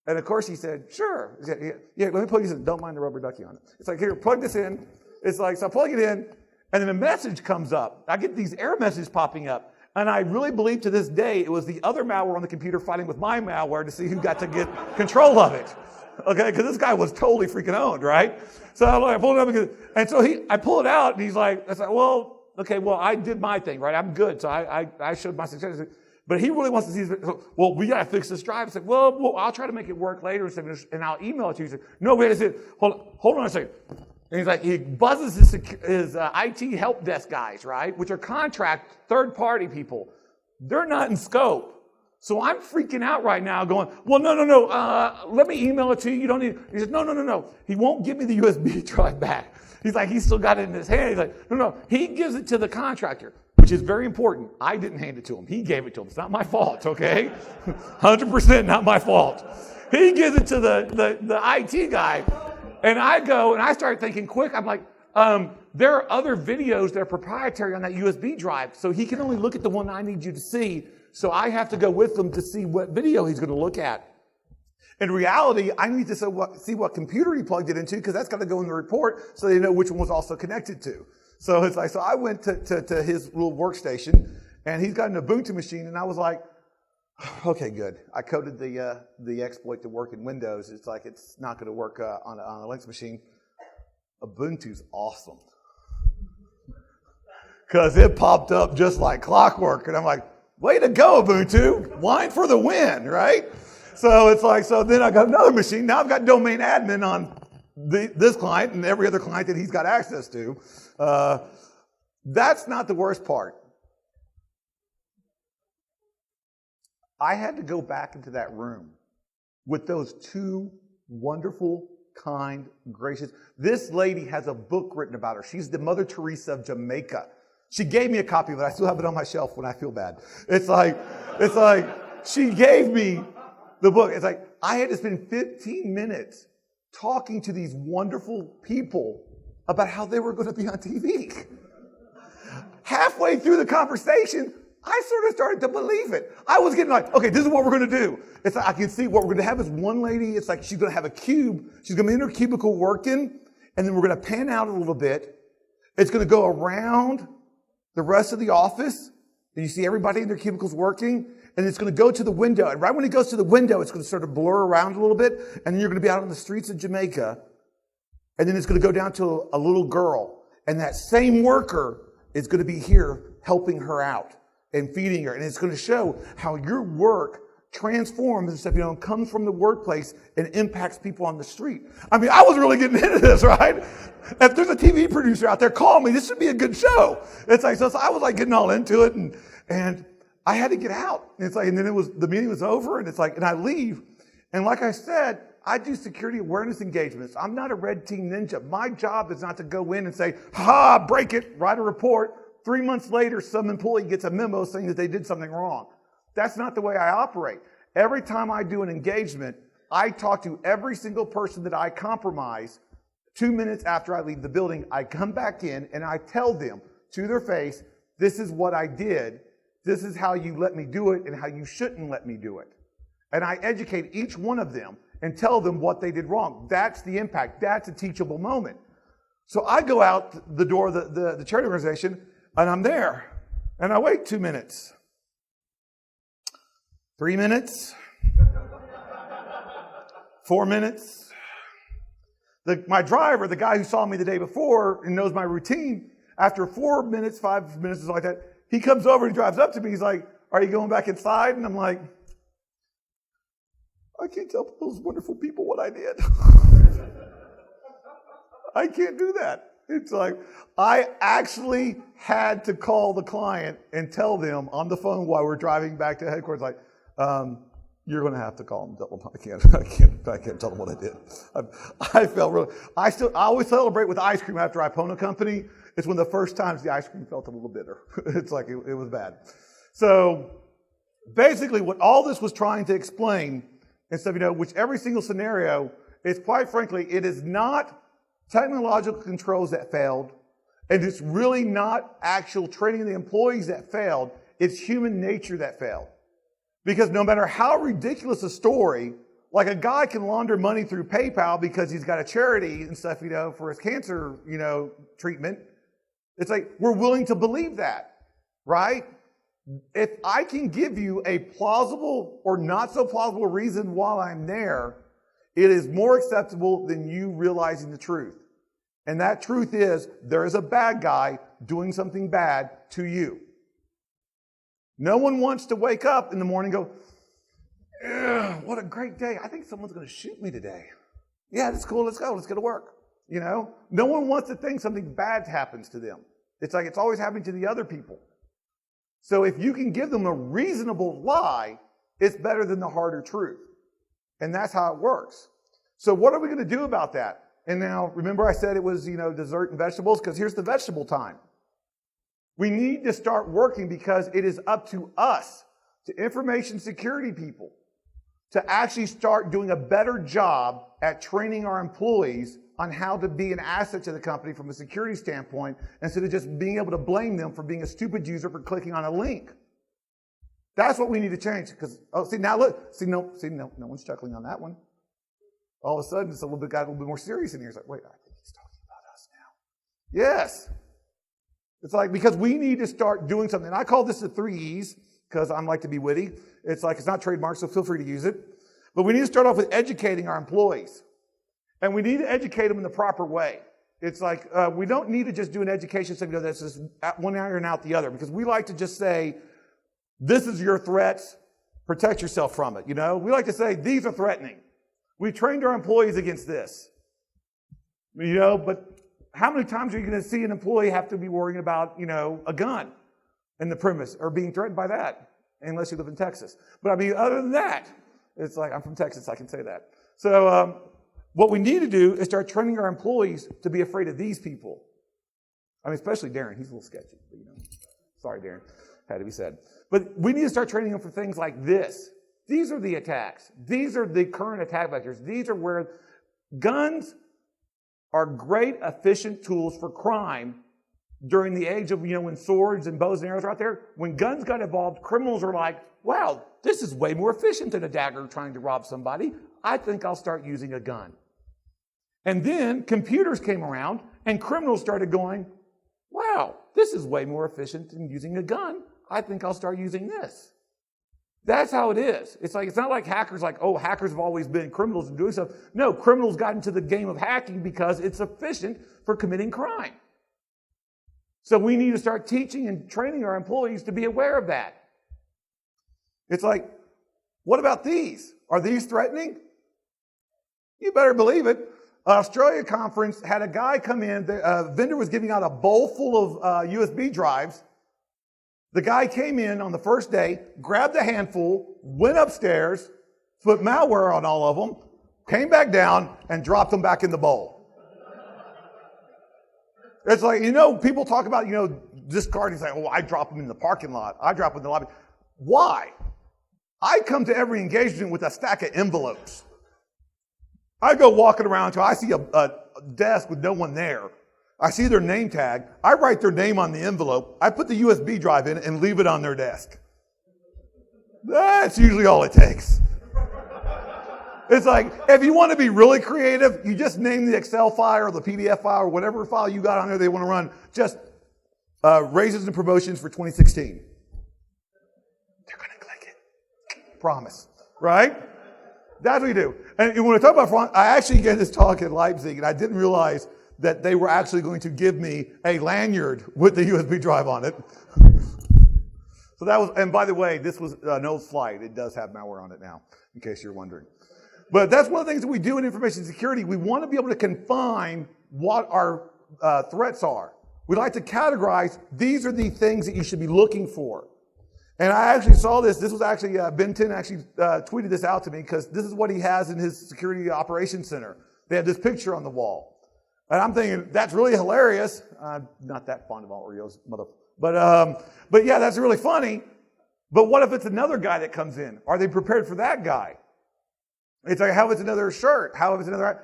And of course he said, sure. He said, yeah, let me plug this in. Don't mind the rubber ducky on it. It's like, here, plug this in. It's like, so I plug it in, and then a message comes up. I get these error messages popping up. And I really believe to this day it was the other malware on the computer fighting with my malware to see who got to get control of it. Okay, because this guy was totally freaking owned, right? So I pulled it up, and so I pull it out, and he's like, I said, well, okay, well, I did my thing, right? I'm good. So I showed my success. But he really wants to see, well, we got to fix this drive. I said, well, I'll try to make it work later, and I'll email it to you. He said, no, wait a second. Hold on a second. And he's like, he buzzes his IT help desk guys, right, which are contract third-party people. They're not in scope. So I'm freaking out right now going, well, no, let me email it to you. You don't need, he said, no. He won't give me the USB drive back. He's like, he's still got it in his hand. He's like, no. He gives it to the contractor, which is very important. I didn't hand it to him. He gave it to him. It's not my fault, okay? 100% not my fault. He gives it to the IT guy. And I go and I start thinking quick. I'm like, there are other videos that are proprietary on that USB drive. So he can only look at the one I need you to see. So I have to go with him to see what video he's going to look at. In reality, I need to see what computer he plugged it into because that's got to go in the report so they know which one was also connected to. So it's like, so I went to his little workstation and he's got an Ubuntu machine and I was like, okay, good. I coded the exploit to work in Windows. It's like, it's not going to work on a Linux machine. Ubuntu's awesome. Because it popped up just like clockwork. And I'm like, way to go, Ubuntu. Wine for the win, right? So it's like, so then I got another machine. Now I've got domain admin on this client and every other client that he's got access to. That's not the worst part. I had to go back into that room with those two wonderful, kind, gracious. This lady has a book written about her. She's the Mother Teresa of Jamaica. She gave me a copy of it. I still have it on my shelf when I feel bad. It's like she gave me the book. It's like I had to spend 15 minutes talking to these wonderful people about how they were going to be on TV. Halfway through the conversation, I sort of started to believe it. I was getting like, okay, this is what we're going to do. It's like I can see what we're going to have is one lady. It's like she's going to have a cube. She's going to be in her cubicle working, and then we're going to pan out a little bit. It's going to go around the rest of the office, and you see everybody in their cubicles working, and it's going to go to the window. And right when it goes to the window, it's going to sort of blur around a little bit, and then you're going to be out on the streets of Jamaica, and then it's going to go down to a little girl, and that same worker is going to be here helping her out and feeding her. And it's going to show how your work transforms and stuff, comes from the workplace and impacts people on the street. I mean, I was really getting into this, right? If there's a TV producer out there, call me. This should be a good show. It's like, so I was like getting all into it and I had to get out. And it's like, and then the meeting was over and it's like, and I leave And like I said, I do security awareness engagements. I'm not a red team ninja. My job is not to go in and say, break it, write a report. 3 months later, some employee gets a memo saying that they did something wrong. That's not the way I operate. Every time I do an engagement, I talk to every single person that I compromise. 2 minutes after I leave the building, I come back in and I tell them to their face, this is what I did. This is how you let me do it and how you shouldn't let me do it. And I educate each one of them and tell them what they did wrong. That's the impact. That's a teachable moment. So I go out the door of the charity organization and I'm there and I wait 2 minutes, 3 minutes, 4 minutes. My driver, the guy who saw me the day before and knows my routine, after 4 minutes, 5 minutes, something like that, he comes over and drives up to me. He's like, are you going back inside? And I'm like, I can't tell those wonderful people what I did. I can't do that. It's like, I actually had to call the client and tell them on the phone while we're driving back to headquarters, like, you're going to have to call them. Tell them I can't tell them what I did. I felt really, I always celebrate with ice cream after I own a company. It's one of the first times the ice cream felt a little bitter. It's like, it was bad. So basically what all this was trying to explain, instead of, which every single scenario is, quite frankly, it is not technological controls that failed, and it's really not actual training of the employees that failed. It's human nature that failed. Because no matter how ridiculous a story, like a guy can launder money through PayPal because he's got a charity and stuff, for his cancer, treatment. It's like, we're willing to believe that, right? If I can give you a plausible or not so plausible reason while I'm there, it is more acceptable than you realizing the truth. And that truth is, there is a bad guy doing something bad to you. No one wants to wake up in the morning and go, what a great day. I think someone's going to shoot me today. Yeah, that's cool. Let's go. Let's go to work. No one wants to think something bad happens to them. It's like it's always happening to the other people. So if you can give them a reasonable lie, it's better than the harder truth. And that's how it works. So what are we going to do about that? And now, remember I said it was, dessert and vegetables? Because here's the vegetable time. We need to start working because it is up to us, to information security people, to actually start doing a better job at training our employees on how to be an asset to the company from a security standpoint, instead of just being able to blame them for being a stupid user for clicking on a link. That's what we need to change. Because, no one's chuckling on that one. All of a sudden, it's got a little bit more serious in here. It's like, wait, I think he's talking about us now. Yes. It's like, because we need to start doing something. And I call this the 3 E's, because I like to be witty. It's like, it's not trademarked, so feel free to use it. But we need to start off with educating our employees. And we need to educate them in the proper way. It's like, we don't need to just do an education system that's just at one ear and out the other, because we like to just say, this is your threats, protect yourself from it. We like to say, these are threatening. We trained our employees against this. But how many times are you going to see an employee have to be worrying about, a gun in the premise or being threatened by that? Unless you live in Texas. But other than that, it's like, I'm from Texas, I can say that. So what we need to do is start training our employees to be afraid of these people. Especially Darren, he's a little sketchy. But, sorry, Darren, had to be said. But we need to start training them for things like this. These are the attacks. These are the current attack vectors. These are where guns are great, efficient tools for crime during the age of, when swords and bows and arrows are out there. When guns got involved, criminals are like, wow, this is way more efficient than a dagger trying to rob somebody. I think I'll start using a gun. And then computers came around and criminals started going, wow, this is way more efficient than using a gun. I think I'll start using this. That's how it is. It's not like hackers hackers have always been criminals and doing stuff. No, criminals got into the game of hacking because it's efficient for committing crime. So we need to start teaching and training our employees to be aware of that. It's like, what about these? Are these threatening? You better believe it. Australia conference had a guy come in. The vendor was giving out a bowl full of USB drives. The guy came in on the first day, grabbed a handful, went upstairs, put malware on all of them, came back down, and dropped them back in the bowl. It's like, people talk about, discarding, say, I drop them in the parking lot. I drop them in the lobby. Why? I come to every engagement with a stack of envelopes. I go walking around until I see a desk with no one there. I see their name tag. I write their name on the envelope. I put the USB drive in and leave it on their desk. That's usually all it takes. It's like, if you want to be really creative, you just name the Excel file or the PDF file or whatever file you got on there they want to run, just raises and promotions for 2016. They're going to click it. Promise. Right? That's what we do. And when we talk about front, I actually gave this talk at Leipzig, and I didn't realize that they were actually going to give me a lanyard with the USB drive on it. So that was, and by the way, this was an old slide. It does have malware on it now, in case you're wondering. But that's one of the things that we do in information security. We want to be able to confine what our threats are. We like to categorize, these are the things that you should be looking for. And I actually saw this. This was actually, Ben 10 actually tweeted this out to me because this is what he has in his security operations center. They had this picture on the wall. And I'm thinking, that's really hilarious. I'm not that fond of all Oreos, but yeah, that's really funny. But what if it's another guy that comes in? Are they prepared for that guy? It's like, how if it's another shirt? How if it's another,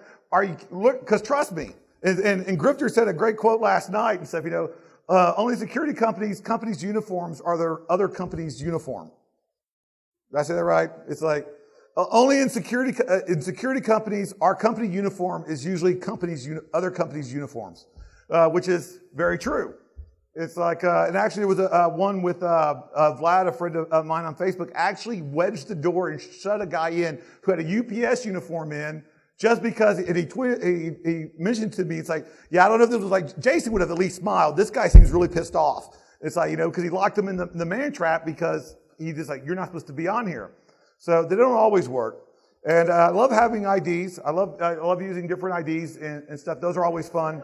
because trust me, and Grifter said a great quote last night and stuff, only security companies' uniforms are their other company's uniform. Did I say that right? It's like, only in security companies, our company uniform is usually other companies' uniforms, which is very true. It's like, and actually there was one with Vlad, a friend of mine on Facebook, actually wedged the door and shut a guy in who had a UPS uniform in just because, and he mentioned to me, it's like, yeah, I don't know if this was like, Jayson would have at least smiled. This guy seems really pissed off. It's like, because he locked him in the man trap because he just like, you're not supposed to be on here. So they don't always work. And I love having IDs. I love using different IDs and stuff. Those are always fun.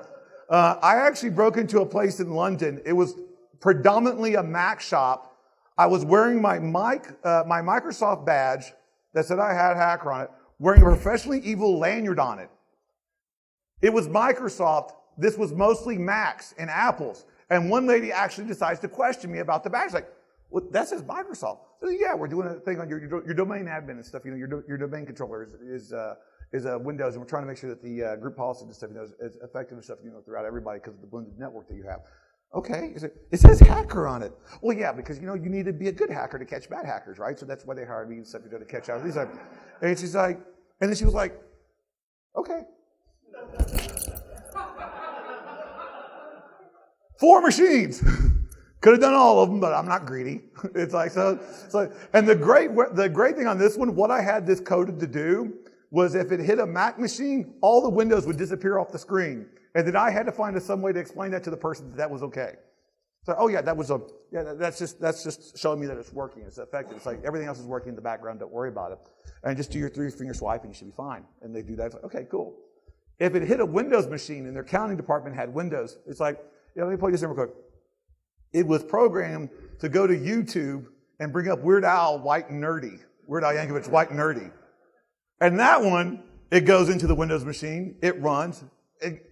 I actually broke into a place in London. It was predominantly a Mac shop. I was wearing my Microsoft badge that said I had a hacker on it, wearing a professionally evil lanyard on it. It was Microsoft. This was mostly Macs and Apples. And one lady actually decides to question me about the badge. Like, well, that says Microsoft. So yeah, we're doing a thing on your domain admin and stuff. Your domain controller is Windows, and we're trying to make sure that the group policy and stuff, is effective and stuff, throughout everybody because of the blended network that you have. Okay, it says hacker on it. Well, yeah, because you need to be a good hacker to catch bad hackers, right? So that's why they hired me and stuff to catch out. And she's like, and then she was like, okay. 4 machines. Could have done all of them, but I'm not greedy. It's like, so, and the great thing on this one, what I had this coded to do was if it hit a Mac machine, all the windows would disappear off the screen. And then I had to find some way to explain that to the person that was okay. So, oh yeah, that's just showing me that it's working, it's effective. It's like everything else is working in the background, don't worry about it. And just do your 3-finger swipe and you should be fine. And they do that, it's like, okay, cool. If it hit a Windows machine and their accounting department had Windows, it's like, let me play this in real quick. It was programmed to go to YouTube and bring up Weird Al White and Nerdy. Weird Al Yankovic, White and Nerdy. And that one, it goes into the Windows machine, it runs.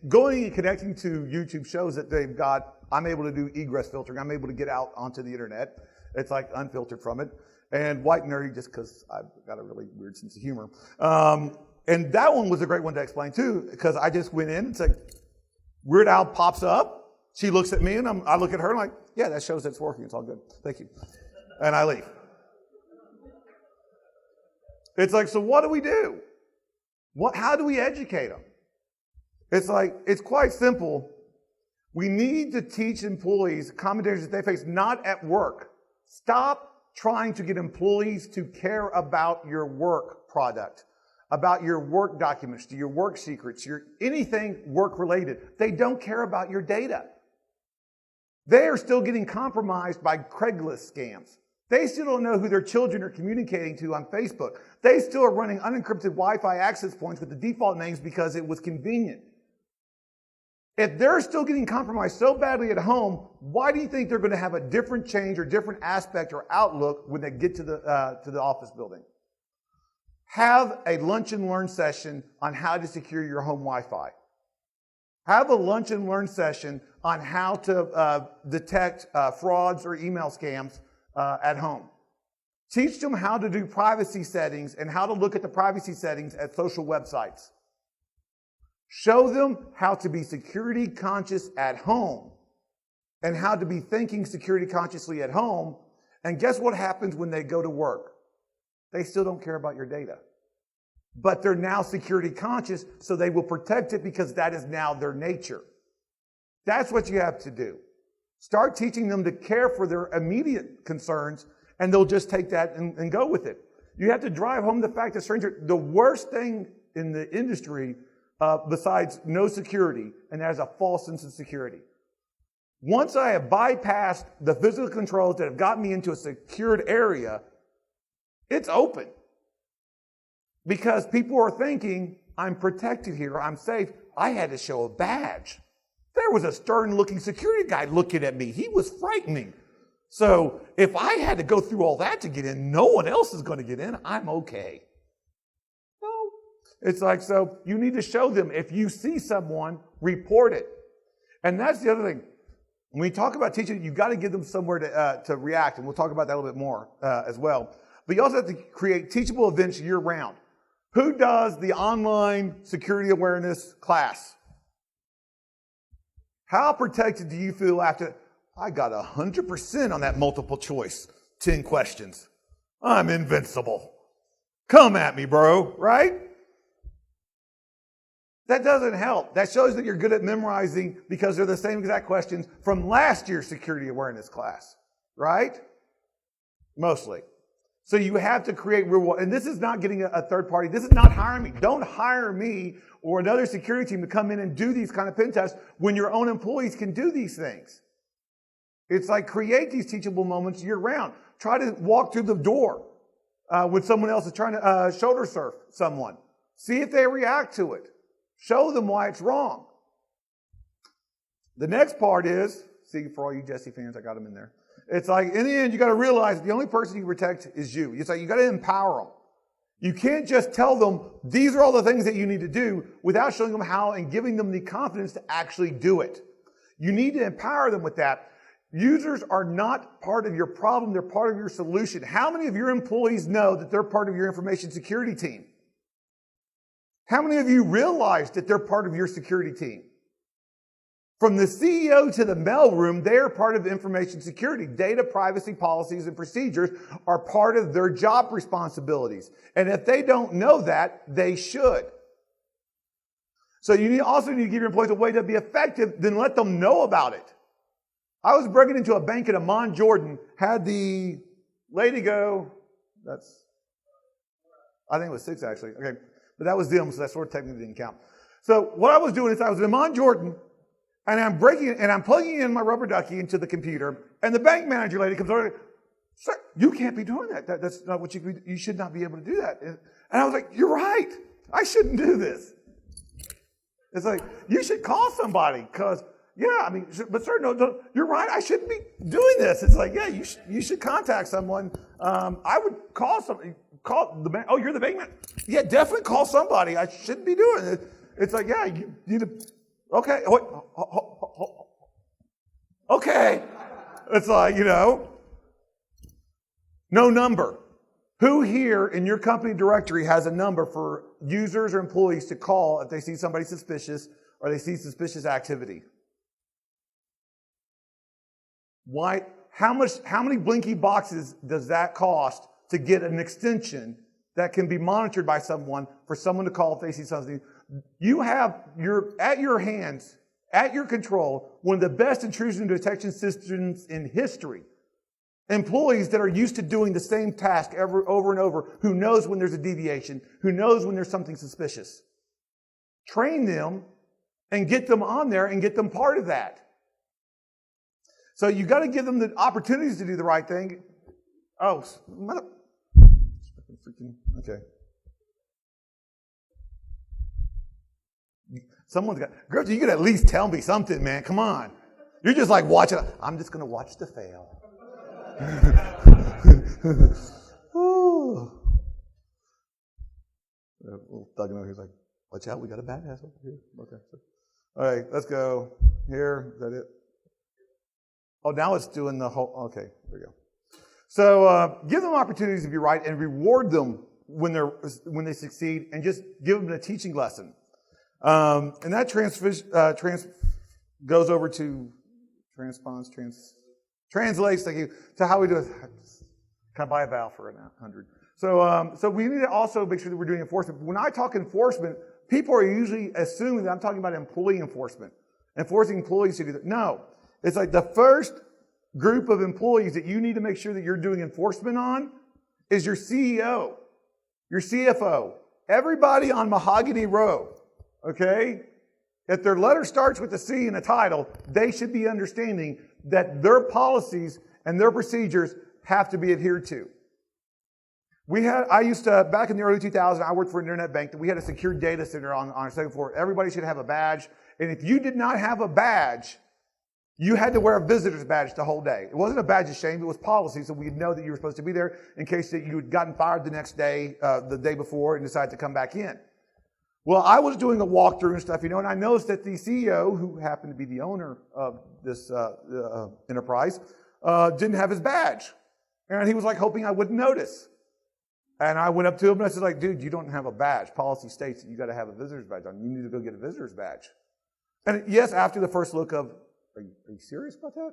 Going and connecting to YouTube shows that they've got, I'm able to do egress filtering, I'm able to get out onto the internet. It's like unfiltered from it. And White and Nerdy, just because I've got a really weird sense of humor. And that one was a great one to explain too, because I just went in and said, Weird Al pops up. She looks at me and I look at her and I'm like, yeah, that shows that it's working. It's all good. Thank you. And I leave. It's like, so what do we do? How do we educate them? It's like, it's quite simple. We need to teach employees common dangers that they face, not at work. Stop trying to get employees to care about your work product, about your work documents, your work secrets, anything work related. They don't care about your data. They are still getting compromised by Craigslist scams. They still don't know who their children are communicating to on Facebook. They still are running unencrypted Wi-Fi access points with the default names because it was convenient. If they're still getting compromised so badly at home, why do you think they're going to have a different change or different aspect or outlook when they get to the office building? Have a lunch and learn session on how to secure your home Wi-Fi. Have a lunch and learn session on how to detect frauds or email scams at home. Teach them how to do privacy settings and how to look at the privacy settings at social websites. Show them how to be security conscious at home and how to be thinking security consciously at home. And guess what happens when they go to work? They still don't care about your data. But they're now security conscious, so they will protect it because that is now their nature. That's what you have to do. Start teaching them to care for their immediate concerns, and they'll just take that and go with it. You have to drive home the fact that the worst thing in the industry, besides no security, and that is a false sense of security. Once I have bypassed the physical controls that have got me into a secured area, it's open. Because people are thinking, I'm protected here, I'm safe. I had to show a badge. There was a stern-looking security guy looking at me. He was frightening. So if I had to go through all that to get in, no one else is going to get in. I'm okay. Well, it's like, so you need to show them. If you see someone, report it. And that's the other thing. When we talk about teaching, you've got to give them somewhere to react, and we'll talk about that a little bit more as well. But you also have to create teachable events year-round. Who does the online security awareness class? How protected do you feel after, I got 100% on that multiple choice, 10 questions. I'm invincible. Come at me, bro, right? That doesn't help. That shows that you're good at memorizing because they're the same exact questions from last year's security awareness class, right? Mostly. So you have to create real world. And this is not getting a third party. This is not hiring me. Don't hire me or another security team to come in and do these kind of pen tests when your own employees can do these things. It's like create these teachable moments year round. Try to walk through the door when someone else is trying to shoulder surf someone. See if they react to it. Show them why it's wrong. The next part is, see, for all you Jesse fans, I got them in there. It's like, in the end, you got to realize the only person you protect is you. It's like you got to empower them. You can't just tell them, these are all the things that you need to do without showing them how and giving them the confidence to actually do it. You need to empower them with that. Users are not part of your problem. They're part of your solution. How many of your employees know that they're part of your information security team? How many of you realize that they're part of your security team? From the CEO to the mailroom, they are part of information security. Data privacy policies and procedures are part of their job responsibilities. And if they don't know that, they should. So you also need to give your employees a way to be effective, then let them know about it. I was breaking into a bank in Amman, Jordan, had the lady go, I think it was 6 actually, okay. But that was them, so that sort of technically didn't count. So what I was doing is I was in Amman, Jordan, and I'm plugging in my rubber ducky into the computer, and the bank manager lady comes over, sir, you can't be doing that. That's not what you should not be able to do that. And I was like, you're right. I shouldn't do this. It's like, you should call somebody, because, yeah, I mean, but sir, no, you're right. I shouldn't be doing this. It's like, yeah, you should contact someone. I would call somebody. Call the bank. Oh, you're the bank man. Yeah, definitely call somebody. I shouldn't be doing it. It's like, yeah, you need to. Okay. Okay. It's like, no number. Who here in your company directory has a number for users or employees to call if they see somebody suspicious or they see suspicious activity? Why? How many blinky boxes does that cost to get an extension that can be monitored by someone for someone to call if they see something? You have at your hands, at your control, one of the best intrusion detection systems in history. Employees that are used to doing the same task over and over, who knows when there's a deviation, who knows when there's something suspicious. Train them and get them on there and get them part of that. So you got to give them the opportunities to do the right thing. Oh, okay. Someone's got, girls, you could at least tell me something, man. Come on. You're just like watching. I'm just going to watch the fail. Little thug over here, he's like, watch out, we got a badass over here. Okay. All right, let's go here. Is that it? Oh, now it's doing the whole, okay, there we go. So give them opportunities to be right and reward them when they succeed, and just give them a teaching lesson. And that goes over to translates, thank you, to how we do it. Can I buy a vowel for 100? So we need to also make sure that we're doing enforcement. When I talk enforcement, people are usually assuming that I'm talking about employee enforcement, enforcing employees to do that. No, it's like the first group of employees that you need to make sure that you're doing enforcement on is your CEO, your CFO, everybody on Mahogany Row, okay? If their letter starts with a C in a title, they should be understanding that their policies and their procedures have to be adhered to. I used to, back in the early 2000s, I worked for an internet bank, that we had a secure data center on our second floor. Everybody should have a badge. And if you did not have a badge, you had to wear a visitor's badge the whole day. It wasn't a badge of shame, it was policy, so we'd know that you were supposed to be there in case that you had gotten fired the next day, the day before, and decided to come back in. Well, I was doing a walkthrough and stuff, and I noticed that the CEO, who happened to be the owner of this enterprise, didn't have his badge. And he was like hoping I wouldn't notice. And I went up to him and I said, like, dude, you don't have a badge. Policy states that you got to have a visitor's badge on. You need to go get a visitor's badge. And yes, after the first look of, are you serious about that?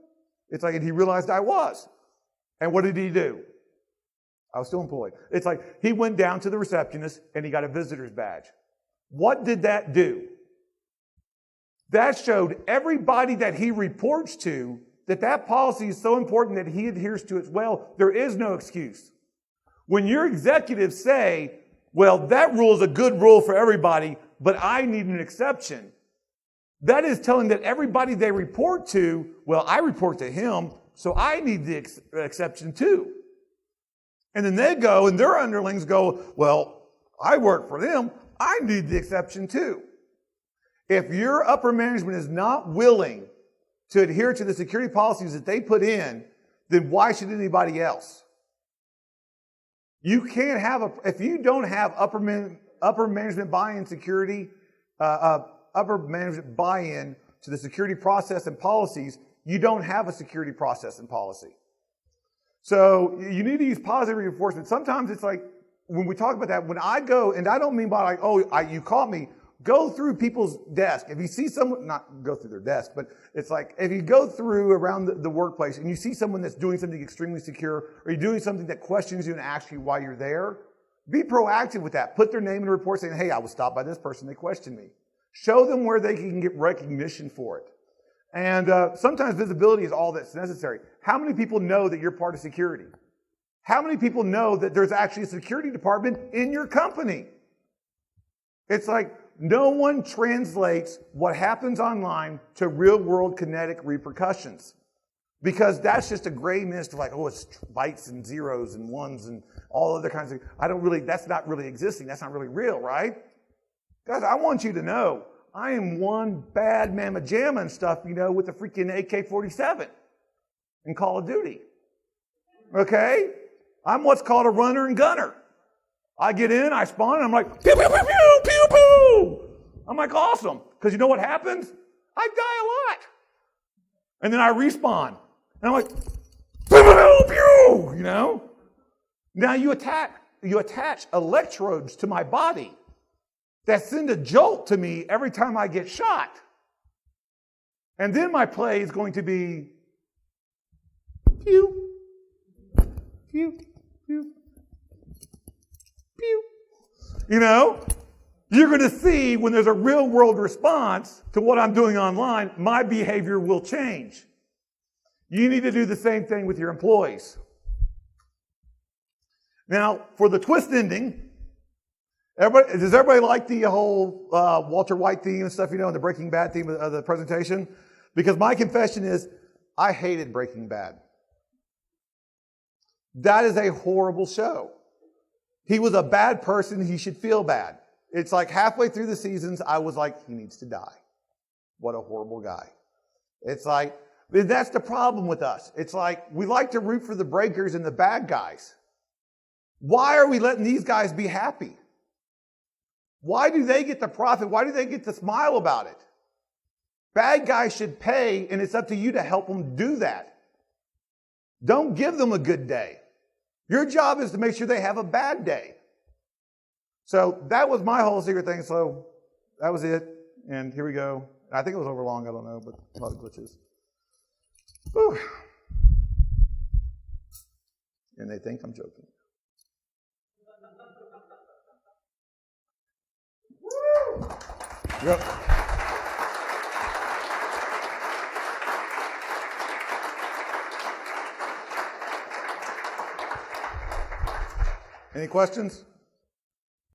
It's like, and he realized I was. And what did he do? I was still employed. It's like, he went down to the receptionist and he got a visitor's badge. What did that do? That showed everybody that he reports to that policy is so important that he adheres to it well. There is no excuse. When your executives say, well, that rule is a good rule for everybody, but I need an exception, that is telling that everybody they report to, well, I report to him, so I need the exception too. And then they go, and their underlings go, well, I work for them, I need the exception too. If your upper management is not willing to adhere to the security policies that they put in, then why should anybody else? You can't have if you don't have upper management buy-in security, upper management buy-in to the security process and policies, you don't have a security process and policy. So you need to use positive reinforcement. Sometimes it's like, when we talk about that, when I go, and I don't mean by like, you caught me, go through people's desk. If you see someone, not go through their desk, but it's like, if you go through around the workplace and you see someone that's doing something extremely secure, or you're doing something that questions you and asks you why you're there, be proactive with that. Put their name in the report saying, hey, I was stopped by this person, they questioned me. Show them where they can get recognition for it. And sometimes visibility is all that's necessary. How many people know that you're part of security? How many people know that there's actually a security department in your company? It's like no one translates what happens online to real-world kinetic repercussions, because that's just a gray mist of like, it's bytes and zeros and ones and all other kinds of things. That's not really existing. That's not really real, right? Guys, I want you to know I am one bad mamma jamma and stuff, with the freaking AK-47 in Call of Duty. Okay? I'm what's called a runner and gunner. I get in, I spawn, and I'm like, pew, pew, pew, pew, pew, pew. I'm like, awesome. Because you know what happens? I die a lot. And then I respawn. And I'm like, pew, pew, pew, Now you attach electrodes to my body that send a jolt to me every time I get shot. And then my play is going to be pew, pew, pew, pew. You're going to see when there's a real world response to what I'm doing online, my behavior will change. You need to do the same thing with your employees. Now, for the twist ending, does everybody like the whole Walter White theme and stuff, and the Breaking Bad theme of the presentation? Because my confession is, I hated Breaking Bad. That is a horrible show. He was a bad person. He should feel bad. It's like halfway through the seasons, I was like, he needs to die. What a horrible guy. It's like, that's the problem with us. It's like, we like to root for the breakers and the bad guys. Why are we letting these guys be happy? Why do they get the profit? Why do they get to smile about it? Bad guys should pay, and it's up to you to help them do that. Don't give them a good day. Your job is to make sure they have a bad day. So that was my whole secret thing. So that was it. And here we go. I think it was over long. I don't know, but a lot of glitches. Whew. And they think I'm joking. Yep. Any questions?